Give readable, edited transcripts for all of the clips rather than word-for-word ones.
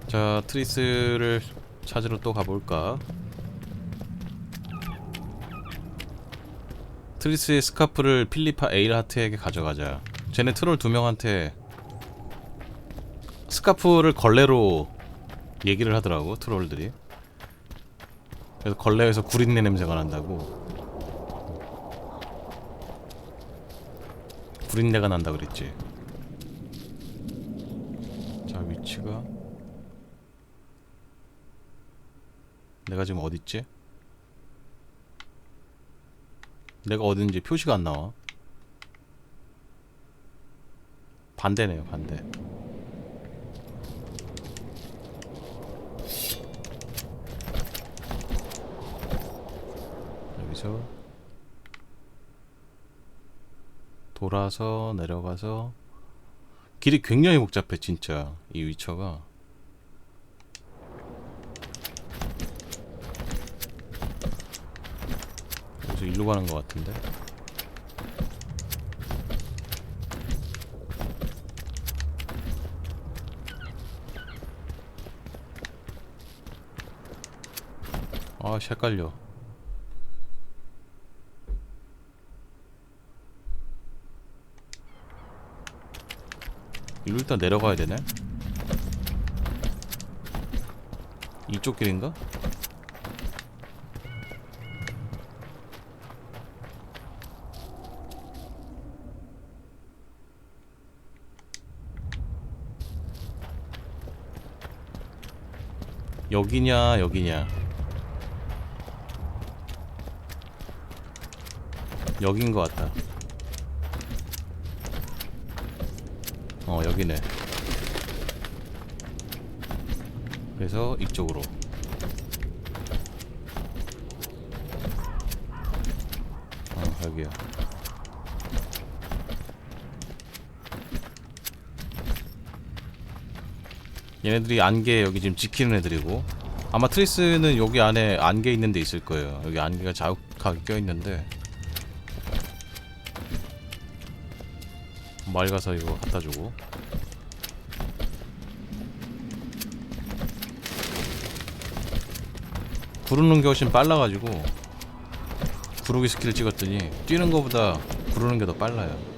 자, 트리스를 찾으러 또 가볼까? 트리스의 스카프를 필리파 에일하트에게 가져가자. 쟤네 트롤 2명한테 스카프를 걸레로 얘기를 하더라고, 트롤들이. 그래서 걸레에서 구린내 냄새가 난다고. 구린내가 난다 그랬지. 자, 위치가 내가 지금 어딨지? 내가 어딘지 표시가 안 나와. 반대네요, 반대. 여기서 돌아서 내려가서 길이 굉장히 복잡해 진짜 이 위쳐가. 여기서 일로 가는 것 같은데. 아, 헷갈려. 이로 일단 내려가야 되네. 이쪽 길인가? 여기냐 여기냐. 여긴 것 같다. 여기네. 그래서 이쪽으로. 여기야. 얘네들이 안개 여기 지금 지키는 애들이고, 아마 트리스는 여기 안에 안개 있는 데 있을 거예요. 여기 안개가 자욱하게 껴있는데 맑아서 이거 갖다주고. 구르는 게 훨씬 빨라가지고 구르기 스킬 찍었더니 뛰는 거보다 구르는 게 더 빨라요.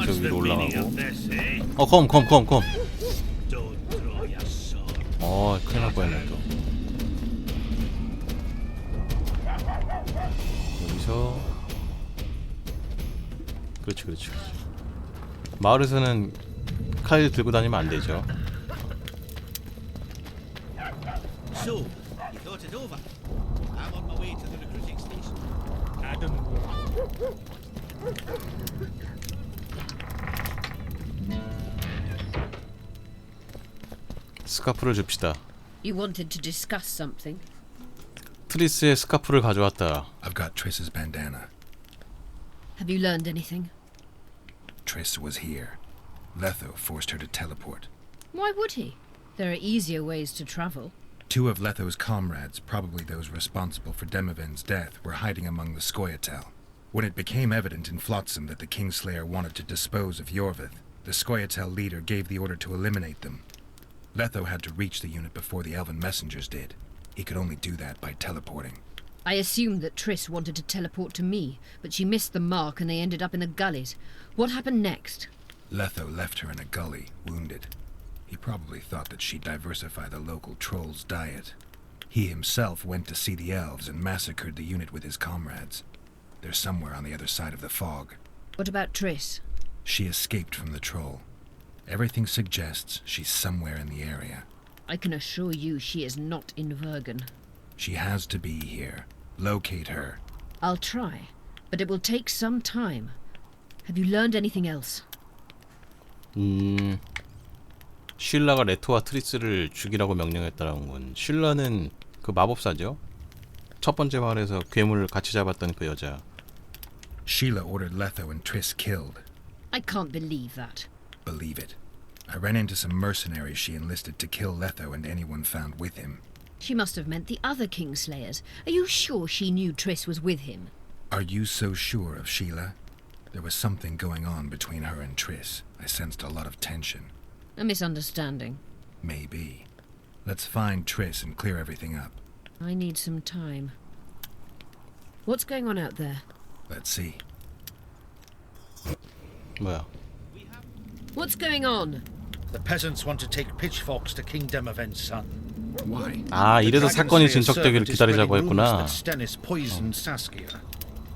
저 위로 올라가고. 컴. 큰일 날 뻔했네 또. 여기서 그렇지. 마을에서는 칼 들고 다니면 안 되죠. So, you thought it over? I'm on my way to the recruiting station. Adam. 스카프를 줍시다. You wanted to discuss something? 트리스의 스카프를 가져왔다. I've got Triss's bandana. Have you learned anything? Triss was here. Letho forced her to teleport. Why would he? There are easier ways to travel. Two of Letho's comrades, probably those responsible for Demoven's death, were hiding among the Scoia'tael. When it became evident in Flotsam that the Kingslayer wanted to dispose of Yorvith, the Scoia'tael leader gave the order to eliminate them. Letho had to reach the unit before the elven messengers did. He could only do that by teleporting. I assumed that Triss wanted to teleport to me, but she missed the mark and they ended up in the gullies. What happened next? Letho left her in a gully, wounded. He probably thought that she'd diversify the local trolls' diet. He himself went to see the elves and massacred the unit with his comrades. They're somewhere on the other side of the fog. What about Triss? She escaped from the troll. Everything suggests she's somewhere in the area. I can assure you she is not in Vergen. She has to be here. Locate her. I'll try, but it will take some time. Have you learned anything else? 쉴라가 레토와 트리스를 죽이라고 명령했다는 건, 쉴라는 그 마법사죠? 첫 번째 마을에서 괴물을 같이 잡았던 그 여자. Sheila ordered Letho and Triss killed. I can't believe that. Believe it. I ran into some mercenaries she enlisted to kill Letho and anyone found with him. She must have meant the other Kingslayers. Are you sure she knew Triss was with him? Are you so sure of Sheila? There was something going on between her and Triss. I sensed a lot of tension. A misunderstanding. Maybe. Let's find Triss and clear everything up. I need some time. What's going on out there? Let's see. 뭐야? What's going on? The peasants want to take pitchforks to King Demavend's son. Why? 아, 이래서 사건이 진척되기를 기다리자고 했구나. Stennis poisoned Saskia.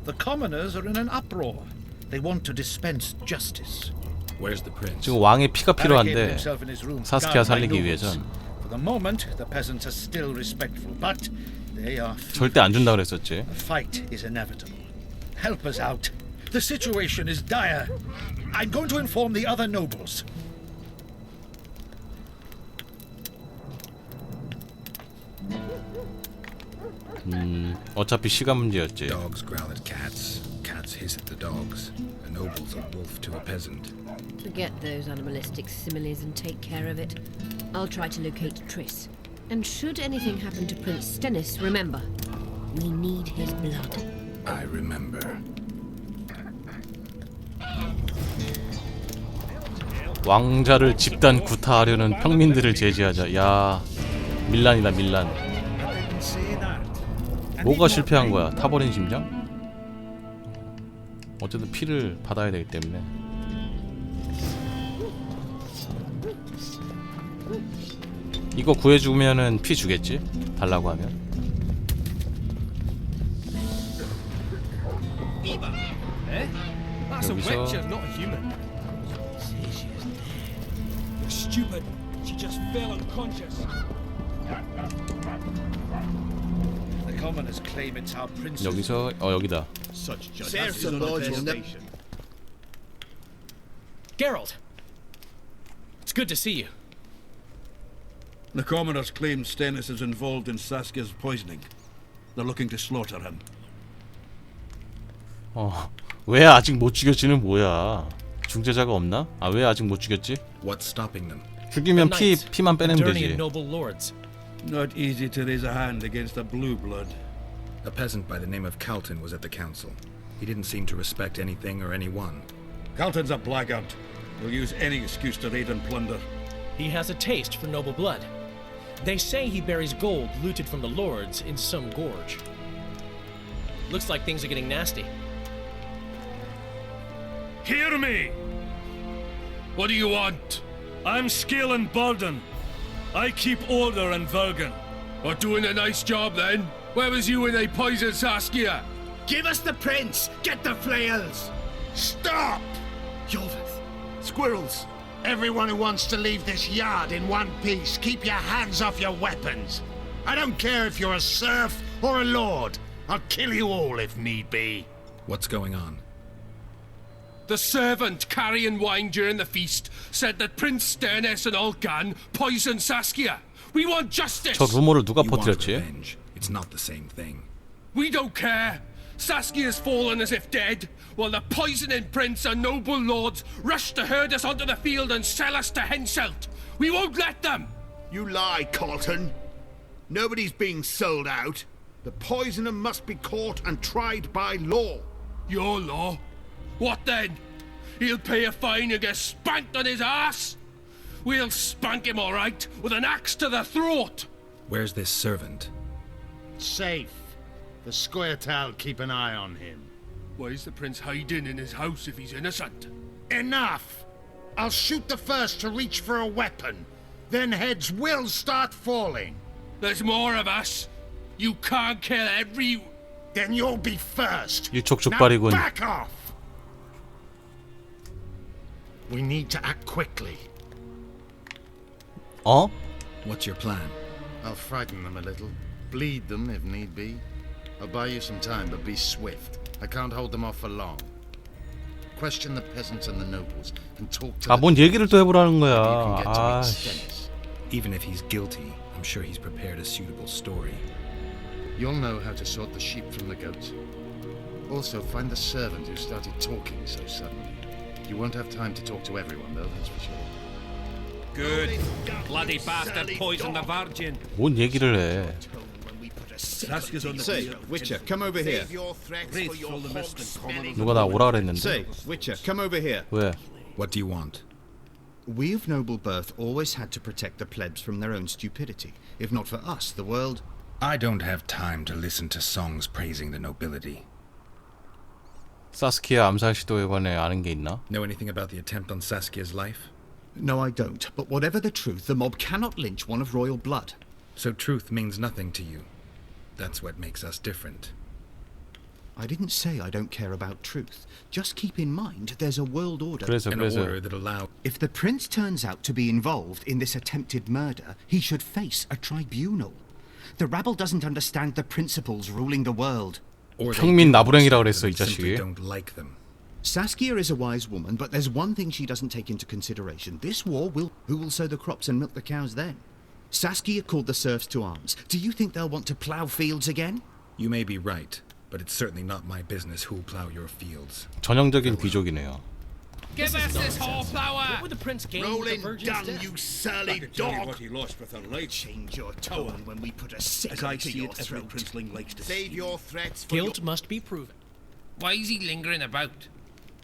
The commoners are in an uproar. They want to dispense justice. Where's the prince? 지금 왕의 피가 필요한데 himself in his room, 사스키아 guarded by 살리기 nobles. 위해선 For the moment, the peasants are still respectful, but they are. 절대 안 준다 그랬었지. A fight is inevitable. Help us out. The situation is dire. I'm going to inform the other nobles. 어차피 시간 문제였지. Dogs growl at cats. Cats hiss at the dogs. A noble's a wolf to a peasant. Forget those animalistic similes and take care of it. I'll try to locate Triss. And should anything happen to Prince Stennis, remember, we need his blood. I remember. 왕자를 집단 구타하려는 평민들을 제지하자. 야, 밀란이다 밀란. 뭐가 실패한 거야? 타버린 심장? 어쨌든 피를 받아야 되기 때문에. 이거 구해주면은 피 주겠지? 달라고 하면. That's a 여기서 witcher, not a human. You're stupid. She just fell unconscious. The commoners claim it's our princess. 여기서 여기다. Such Serve the Lord, you'll never. Geralt! It's good to see you. The commoners claim Stennis is involved in Saskia's poisoning. They're looking to slaughter him. 왜 아직 못 죽였지는 뭐야? 중재자가 없나? 아, 왜 아직 못 죽였지? What's stopping them? 죽이면 피만 빼내면 Dirty 되지. and noble lords. Not easy to raise a hand against a blue blood. A peasant by the name of Calton was at the council. He didn't seem to respect anything or anyone. Calton's a blackguard. He'll use any excuse to raid and plunder. He has a taste for noble blood. They say he buries gold looted from the lords in some gorge. Looks like things are getting nasty. Hear me! What do you want? I'm Scalen Burden. I keep order in Vergen. Or doing a nice job then? Where was you when they poisoned Saskia? Give us the prince! Get the flails! Stop! Yolvith! Squirrels! Everyone who wants to leave this yard in one piece, keep your hands off your weapons. I don't care if you're a serf or a lord. I'll kill you all if need be. What's going on? The servant carrying wine during the feast said that Prince Stennis and Olgan poisoned Saskia. We want justice! 저 루머를 누가 You want 퍼뜨렸지? revenge. It's not the same thing. We don't care. Saskia's fallen as if dead, while the poisoning prince and noble lords rush to herd us onto the field and sell us to Henselt. We won't let them! You lie, Carlton. Nobody's being sold out. The poisoner must be caught and tried by law. Your law? What then? He'll pay a fine and get spanked on his ass? We'll spank him all right, with an axe to the throat! Where's this servant? Safe. The Squirtal keep an eye on him. Why's the prince hiding in his house if he's innocent? Enough! I'll shoot the first to reach for a weapon. Then heads will start falling. There's more of us. You can't kill every... Then you'll be first. 일촉 Now 족발이군. back off! We need to act quickly. 어? What's your plan? I'll frighten them a little. Bleed them if need be. I'll buy you some time, but be swift. I can't hold them off for long. Question the peasants and the nobles and talk to 아, 뭔 얘기를 또 해보라는 You 거야. can get to 아, meet 씨. Stennis. Even if he's guilty, I'm sure he's prepared a suitable story. You'll know how to sort the sheep from the goats. Also, find the servant who started talking so suddenly. You won't have time to talk to everyone, though, that's for sure. Good. Bloody bastard poisoned the virgin. 뭔 얘기를 해? Saskia's on the Say, field. Witcher, come over here. Wraithful the mist and common. 누가 나 오라 그랬는데? Say, Witcher, come over here. 왜? What do you want? We of noble birth always had to protect the plebs from their own stupidity. If not for us, the world... I don't have time to listen to songs praising the nobility. 사스키아 암살 시도에 관해 아는 게 있나? Know anything about the attempt on Saskia's life? No, I don't. But whatever the truth, the mob cannot lynch one of royal blood. So truth means nothing to you. That's what makes us different. I didn't say I don't care about truth. Just keep in mind there's a world order. An order that allows... If the prince turns out to be involved in this attempted murder, he should face a tribunal. The rabble doesn't understand the principles ruling the world. 평민 나부랭이라 그랬어 이 simply 자식이. don't like them. Saskia is a wise woman, but there's one thing she doesn't take into consideration. This war who will sow the crops and milk the cows then? Saskia called the serfs to arms. Do you think they'll want to plough fields again? You may be right, but it's certainly not my business who'll plough your fields. 전형적인 귀족이네요. Give us this whole flower. What would the prince gain with the virgin's death? You surly dog! What he lost with her life. Change your tone when we put a sickle As I to see your it, every throat. princeling likes to Save steal. your threats for Guilt must be proven. Why is he lingering about?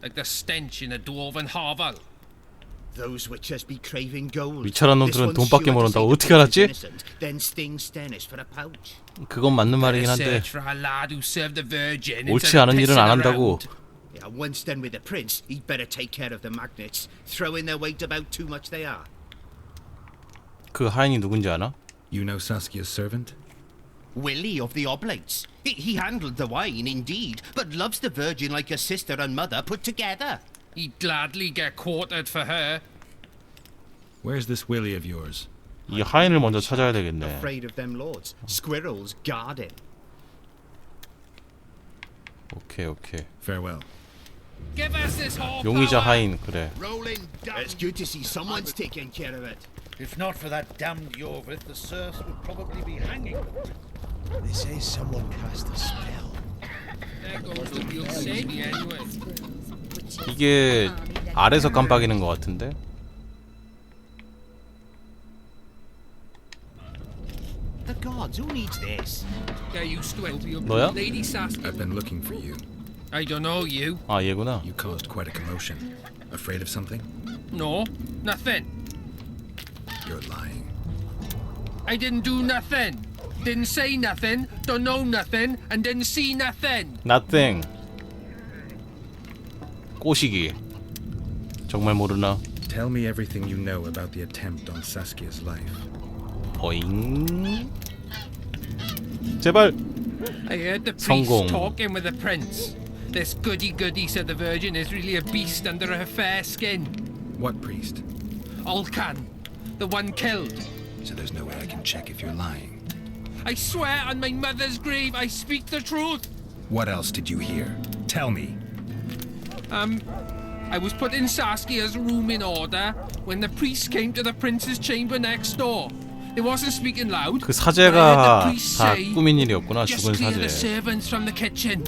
Like the stench in a dwarven hovel. Those witches be craving gold. 미쳐란 놈들은 돈밖에 모른다고 어떻게 알았지? Then sting Stennis for a pouch. 그건 맞는 말이긴 한데 Search for a lad who served the virgin. 옳지 instead of 않은 일은 pissing 안 한다고. around. Yeah, once done with the prince, he'd better take care of the magnets. Throwing their weight about too much they are. 그 하인이 누군지 아나? You know Saskia's servant? Willie of the Oblates. He handled the wine, indeed, but loves the virgin like a sister and mother put together. He'd gladly get quartered for her. Where's this Willie of yours? 이 하인을 먼저 찾아야 되겠네. Afraid of them lords. Squirrels guard him. 오케이 오케이. Farewell. Give us this whole 용의자 flower. 하인 그래. rolling down. It's good to see someone's taking care of it. If not for that damned Yorvith, the serfs would probably be hanging. They say someone cast a spell. There goes the you'll save me anyway. 이게 아래서 깜빡이는 것 같은데? The gods, who needs this? Get used to it. 너야? Lady Saskia. I've been looking for you. I don't know you. 아 얘구나. You caused quite a commotion. Afraid of something? No, nothing. You're lying. I didn't do nothing. Didn't say nothing. Don't know nothing. And didn't see nothing. Nothing. 꼬시기. 정말 모르나? Tell me everything you know about the attempt on Saskia's life. 어잉? 제발. I heard the priest 성공. talking with the prince. This goody-goody said the virgin is really a beast under her fair skin. What priest? Olcan, the one killed. So there's no way I can check if you're lying. I swear on my mother's grave I speak the truth. What else did you hear? Tell me. I was putting Saskia's room in order when the priest came to the prince's chamber next door. He wasn't speaking loud. 그 but I heard the 사제가 priest 다 say, 꾸민 일이었구나. just 죽은 clear 사제. the servants from the kitchen.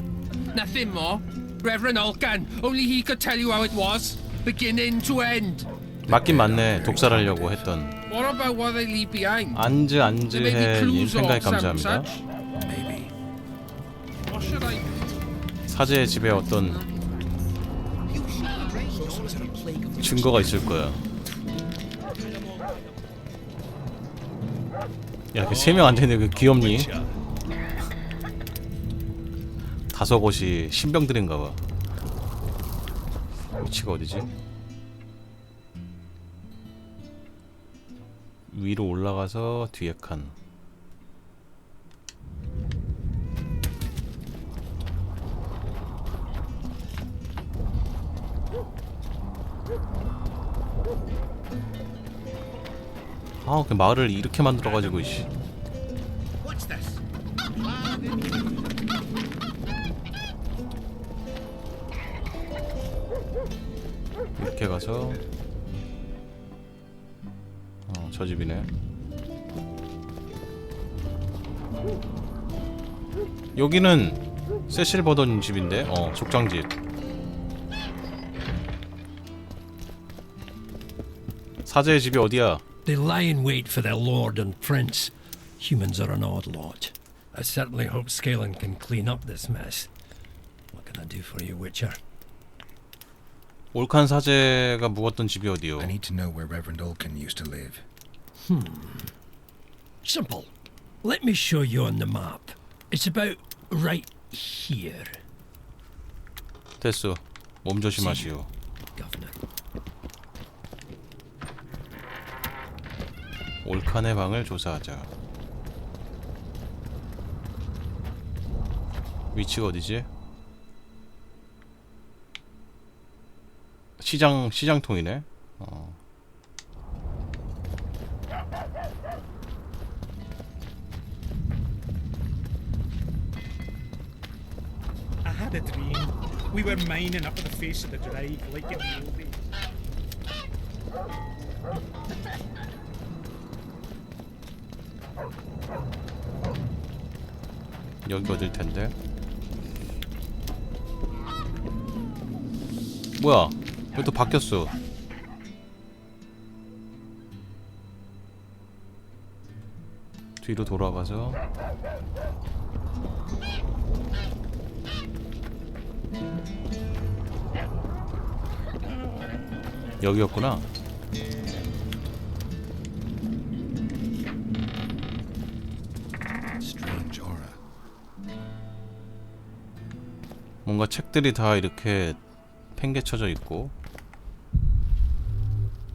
Nothing more. Reverend Olcan, only he could tell you how it was, beginning to end. 맞긴 맞네. 독살하려고 했던. What about what they leave behind? 안즈 There may be 안즈해 님 clues or 팬가입 some 감사합니다. such. Maybe. What should I? 사제의 집에 어떤 증거가 있을 거야. 야, 그 3명 앉아있는데 그 귀엽니? 다섯 곳이 신병들인가봐. 위치가 어디지? 위로 올라가서 뒤에 칸. 아, 그 마을을 이렇게 만들어가지고 이씨. What's this? 이렇게 가서 저 집이네. 여기는 세실 버던 집인데 족장집. 사제의 집이 어디야? They lie in wait for their lord and prince. Humans are an odd lot. I certainly hope Scanlan can clean up this mess. What can I do for you, Witcher? 올칸 사제가 묵었던 집이 어디요? I need to know where Reverend Olkin used to live. Simple. Let me show you on the map. It's about right here. 됐어. 몸 조심하시오. Governor. 올칸의 방을 조사하자. 위치가 어디지? 시장통이네. I had a dream. We were mining up the face of the drive like in the old days. 여기 어딜 텐데? 뭐야? 왜 또 바뀌었어? 뒤로 돌아가서 여기였구나. Strange aura. 뭔가 책들이 다 이렇게 팽개쳐져 있고.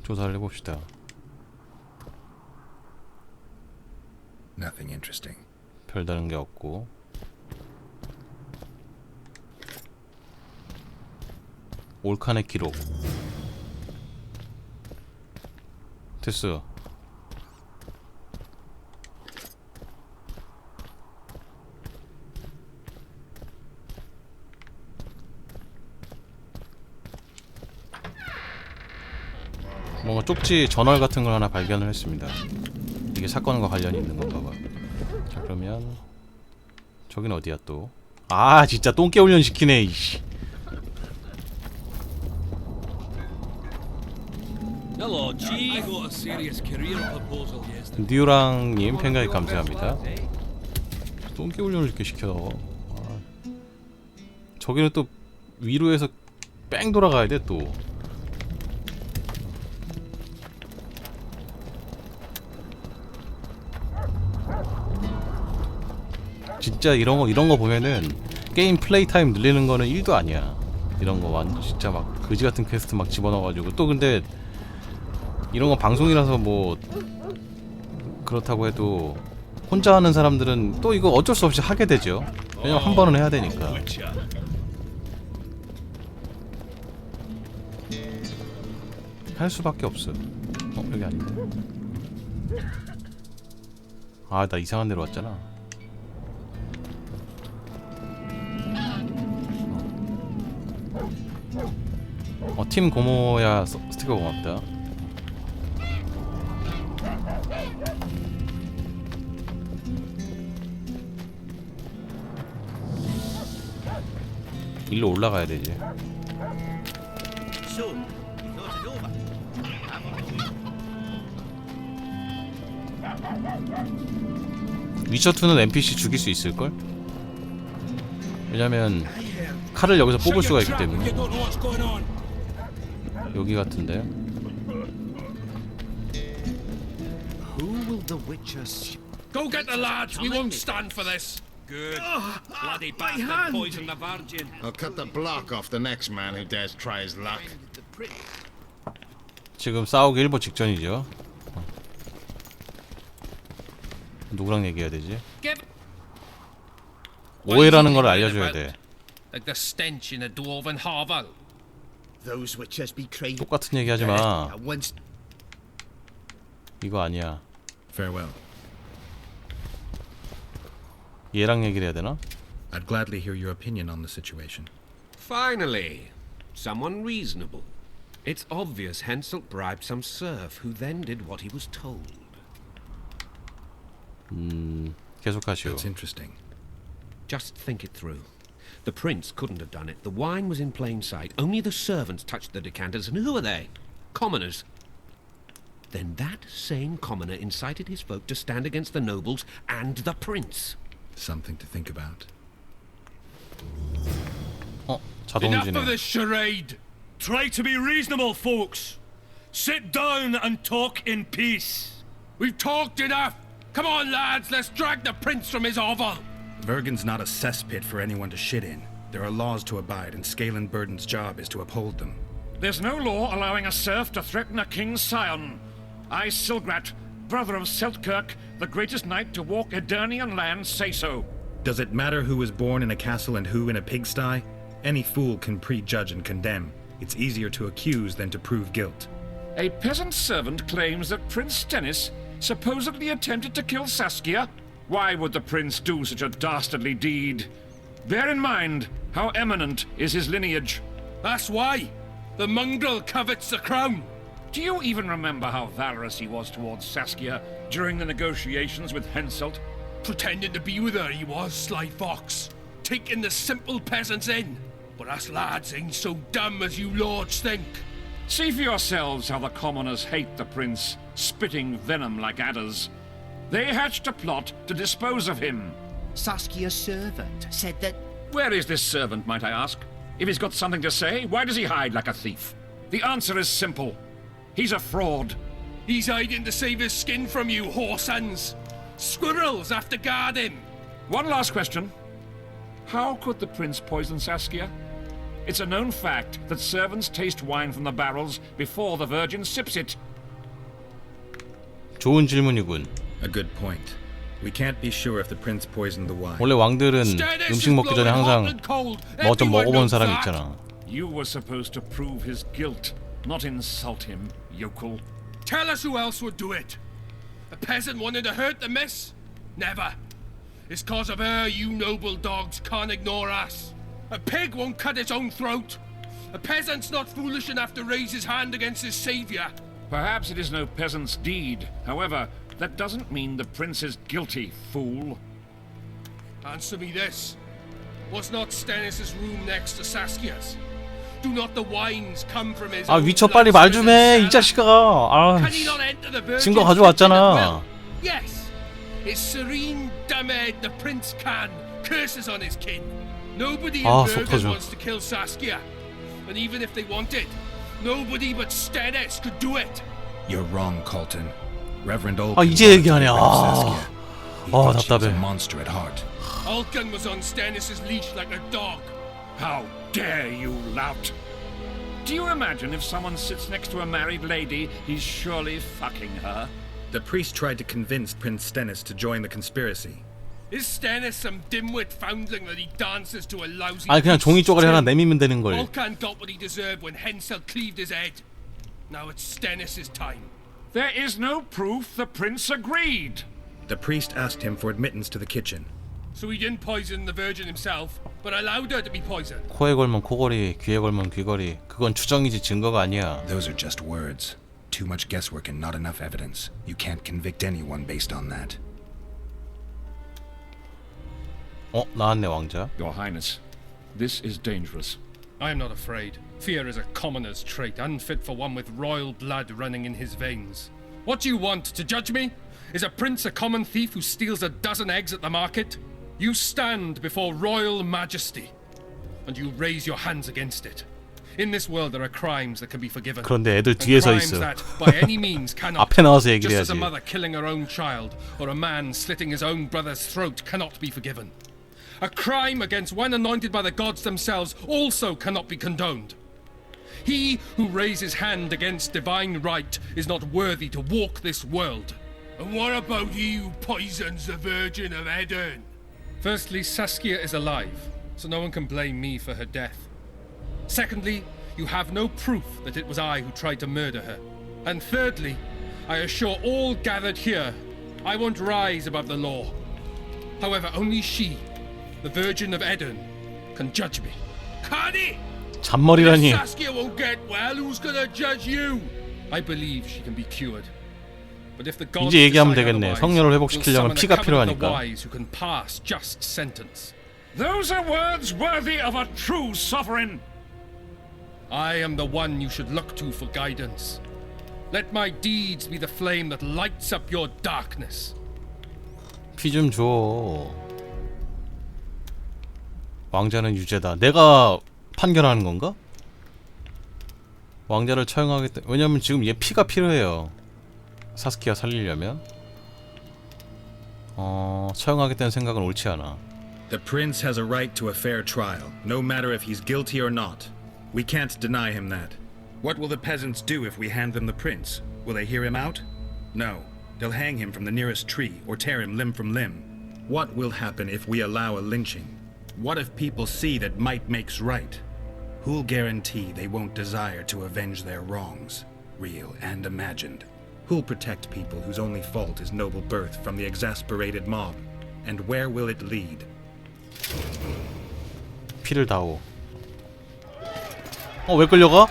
조사를 해봅시다. Nothing interesting. 별다른 게 없고. 올칸의 기록. 됐어. 뭔가 쪽지 전월 같은 걸 하나 발견을 했습니다. 이게 사건과 관련이 있는 건가 봐. 자, 그러면 저긴 어디야 또? 아, 진짜 똥개 훈련 시키네. 이씨. Hello, Chief. I got a serious career proposal yesterday. 뉴랑님 팬가입 감사합니다. 똥개 훈련을 이렇게 시켜. 아. 저기는 또 위로해서 뺑 돌아가야 돼 또. 진짜 이런 거 보면은 게임 플레이 타임 늘리는 거는 1도 아니야. 이런 거 완전 진짜 막 그지 같은 퀘스트 막 집어넣어가지고 또 근데 이런 거 방송이라서 뭐 그렇다고 해도 혼자 하는 사람들은 또 이거 어쩔 수 없이 하게 되죠. 왜냐면 한 번은 해야 되니까. 할 수밖에 없어. 여기 아닌데. 아, 나 이상한 데로 왔잖아. 팀 고모야 스티커 고맙다. 일로 올라가야 되지. 위쳐2는 NPC 죽일 수 있을걸? 왜냐면 칼을 여기서 뽑을 수가 있기 때문에. 여기 같은데. Who will the Witcher? Go get the lads. We won't stand for this. Good. Bloody bastard poisoned the virgin. I'll cut the block off the next man who dares try his luck. 지금 싸우기 일보 직전이죠. 누구랑 얘기해야 되지? 오해라는 걸 알려줘야 돼. Like the stench in a dwarven hovel. Those Witchers betrayed. 똑같은 얘기 하지 마. 이거 아니야. Farewell. 얘랑 얘기를 해야 되나? I'd gladly hear your opinion on the situation. Finally, someone reasonable. It's obvious Henselt bribed some serf who then did what he was told. 계속하시오. That's interesting. Just think it through. The prince couldn't have done it. The wine was in plain sight. Only the servants touched the decanters, and who are they? Commoners. then that same commoner incited his folk to stand against the nobles and the prince. Something to think about. Enough 자동지네. of this charade. Try to be reasonable, folks. Sit down and talk in peace. We've talked enough. Come on, lads, let's drag the prince from his hovel. Vergen's not a cesspit for anyone to shit in. There are laws to abide, and Scalen Burden's job is to uphold them. There's no law allowing a serf to threaten a king's scion. I, Silgrat, brother of Seltkirk, the greatest knight to walk Edirnian land, say so. Does it matter who was born in a castle and who in a pigsty? Any fool can prejudge and condemn. It's easier to accuse than to prove guilt. A peasant servant claims that Prince Stennis supposedly attempted to kill Saskia. Why would the prince do such a dastardly deed? Bear in mind how eminent is his lineage. That's why. The mongrel covets the crown. Do you even remember how valorous he was towards Saskia during the negotiations with Henselt? Pretending to be with her he was, sly fox. Taking the simple peasants in. But us lads ain't so dumb as you lords think. See for yourselves how the commoners hate the prince, spitting venom like adders. They hatched a plot to dispose of him. Saskia's servant said that... Where is this servant, might I ask? If he's got something to say, why does he hide like a thief? The answer is simple. He's a fraud. He's hiding to save his skin from you, whoresons. Squirrels have to guard him. One last question. How could the prince poison Saskia? It's a known fact that servants taste wine from the barrels before the virgin sips it. 좋은 질문이군. A good point. We can't be sure if the prince poisoned the wine. 원래 왕들은 음식 먹기 전에 항상 뭐 좀 먹어본 사람 있잖아. You were supposed to prove his guilt, not insult him, yokel. Tell us who else would do it. A peasant wanted to hurt the miss? Never. It's cause of her you noble dogs can't ignore us. A pig won't cut its own throat. A peasant's not foolish enough to raise his hand against his savior. Perhaps it is no peasant's deed. However, that doesn't mean the prince is guilty, fool. Answer me this. Was not Stennis' room next to Saskia's? Do not the wines come from his 아 own 위쳐 빨리 말 좀 해 이 자식아. 아 Can he not enter the virgin's 증거 가져왔잖아. Yes. His serene dumb head the prince can curses on his kin. Nobody in Bergen wants to kill Saskia. And even if they wanted, nobody but Stennis could do it. You're wrong, Colton. Reverend Olkin 아 이제 얘기하냐. 아 답답해. A monster at heart. Olkin was on Stennis' leash like a dog. How dare you lout? Do you imagine if someone sits next to a married lady, he's surely fucking her? The priest tried to convince Prince Stennis to join the conspiracy. Is Stennis some dimwit foundling that he dances to a lousy... 아니 그냥 종이 쪼가리 하나 내밀면 되는 걸. Olkin got what he deserved when Henselt cleaved his head. Now it's Stennis' time. There is no proof the prince agreed. The priest asked him for admittance to the kitchen. So he didn't poison the virgin himself, but allowed her to be poisoned. 코에 걸면 코걸이, 귀에 걸면 귀걸이. 그건 추정이지 증거가 아니야. Those are just words. Too much guesswork and not enough evidence. You can't convict anyone based on that. 나왔네 왕자. Your Highness, this is dangerous. I am not afraid. Fear is a commoner's trait, unfit for one with royal blood running in his veins. What do you want, to judge me? Is a prince a common thief who steals a dozen eggs at the market? You stand before royal majesty, and you raise your hands against it. In this world there are crimes that can be forgiven. 그런데 애들 뒤에 서 crimes 있어. that by any means cannot. 앞에 나와서 Just as 얘기해야지. a mother killing her own child or a man slitting his own brother's throat cannot be forgiven. A crime against one anointed by the gods themselves also cannot be condoned. He who raises hand against divine right is not worthy to walk this world. And what about he who poisons the Virgin of Edirn? Firstly, Saskia is alive, so no one can blame me for her death. Secondly, you have no proof that it was I who tried to murder her. And thirdly, I assure all gathered here, I won't rise above the law. However, only she, the Virgin of Edirn, can judge me. Can he? 잔머리라니. If Saskia won't get well, who's gonna judge you? I believe she can be cured. But if the gods 이제 얘기하면 decide 되겠네. otherwise, 성녀를 we'll 회복시키려면 summon a 피가 coven of the 필요하니까. wise who can pass just sentence. Those are words worthy of a true sovereign. I am the one you should look to for guidance. Let my deeds be the flame that lights up your darkness. 피 좀 줘. 왕자는 유죄다. 내가 판결하는 건가? 왕자를 처형하겠다. 왜냐면 지금 얘 피가 필요해요. 사스키아 살리려면. 처형하겠다는 생각은 옳지 않아. The prince has a right to a fair trial, no matter if he's guilty or not. We can't deny him that. What will the peasants do if we hand them the prince? Will they hear him out? No. They'll hang him from the nearest tree or tear him limb from limb. What will happen if we allow a lynching? What if people see that might makes right? Who'll guarantee they won't desire to avenge their wrongs, real and imagined? Who'll protect people whose only fault is noble birth from the exasperated mob? And where will it lead? 피를 다오. 왜 끌려가?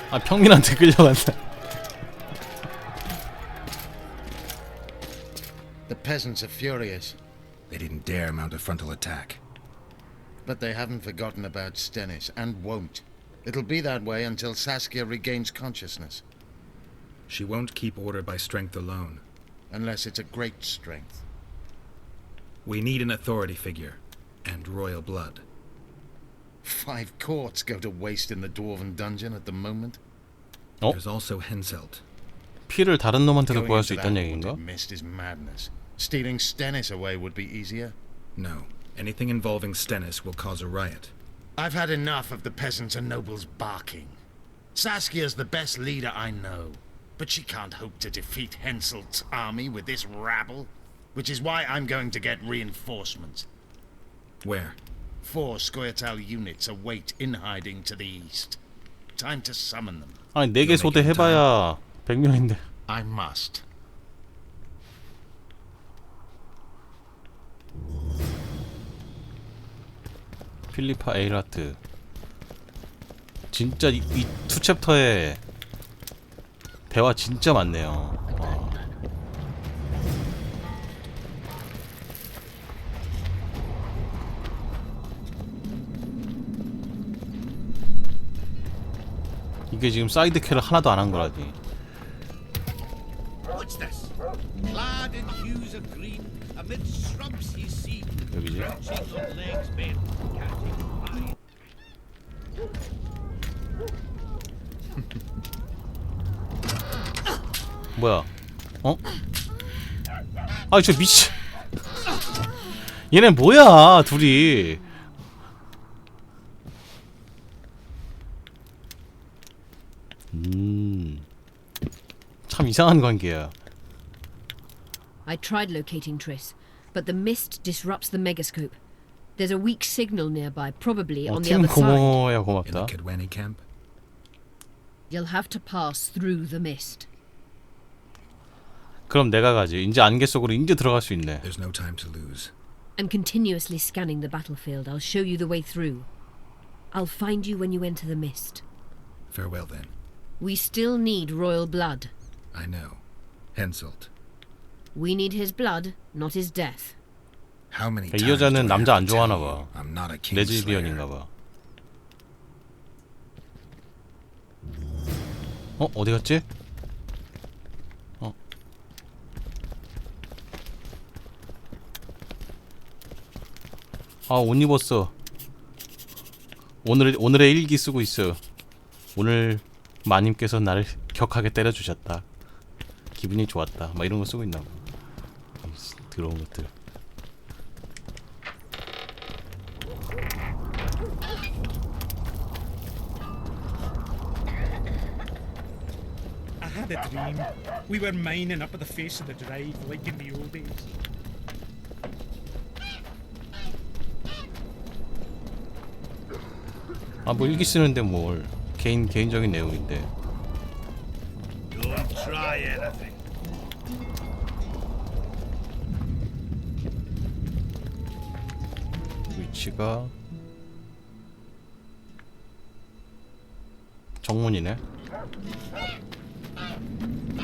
아, 평민한테 끌려간다. The peasants are furious. They didn't dare mount a frontal attack. But they haven't forgotten about Stennis, and won't. It'll be that way until Saskia regains consciousness. She won't keep order by strength alone. Unless it's a great strength. We need an authority figure, and royal blood. 5 courts go to waste in the Dwarven dungeon at the moment. There's also Henselt. 피를 다른 놈한테도 Going 구할 수 into 있다는 that 얘기인가? haunted mist is madness. Stealing Stennis away would be easier. No. Anything involving Stennis will cause a riot. I've had enough of the peasants and nobles barking. Saskia's the best leader I know, but she can't hope to defeat Henselt's army with this rabble, which is why I'm going to get reinforcements. Where? 4 Scoia'tael units await in hiding to the east. Time to summon them. 아니 4개 소대 해봐야 100명인데. I must. 필리파 에이라트. 진짜 이 2챕터에 대화 진짜 많네요. 이게 지금 사이드 캐를 하나도 안 한 거라니. What's this? Clad in hues of green, amid shrubs he's seen, 여기지? crouching on legs bent, catching fire. 뭐야? 아, 저 미치. 얘네 뭐야, 둘이. 참 이상한 관계야. I tried locating Triss, but the mist disrupts the megascope. There's a weak signal nearby, probably on the 팀 other side. 고모야 In the 고맙다. Kidwani camp? You'll have to pass through the mist. 그럼 내가 가지. 이제 안개 속으로 이제 들어갈 수 있네. There's no time to lose. I'm continuously scanning the battlefield. I'll show you the way through. I'll find you when you enter the mist. Farewell then. We still need royal blood. I know. Henselt. We need his blood, not his death. How many 이 times do 여자는 I 남자 have 안 to tell 좋아하나 you 봐. I'm not a kingslayer. 레즈비언인가 봐. 어디 갔지? 아, 옷 입었어. 오늘의 일기 쓰고 있어. 오늘 마님께서 나를 격하게 때려주셨다. 기분이 좋았다. 막 이런 거 쓰고 있나 봐. 더러운 것들. I had a dream. We were mining up at the face of the drive like in the old days. 아, 뭐 일기 쓰는데 뭘. 개인적인 내용인데. Don't try anything. 위치가 정문이네.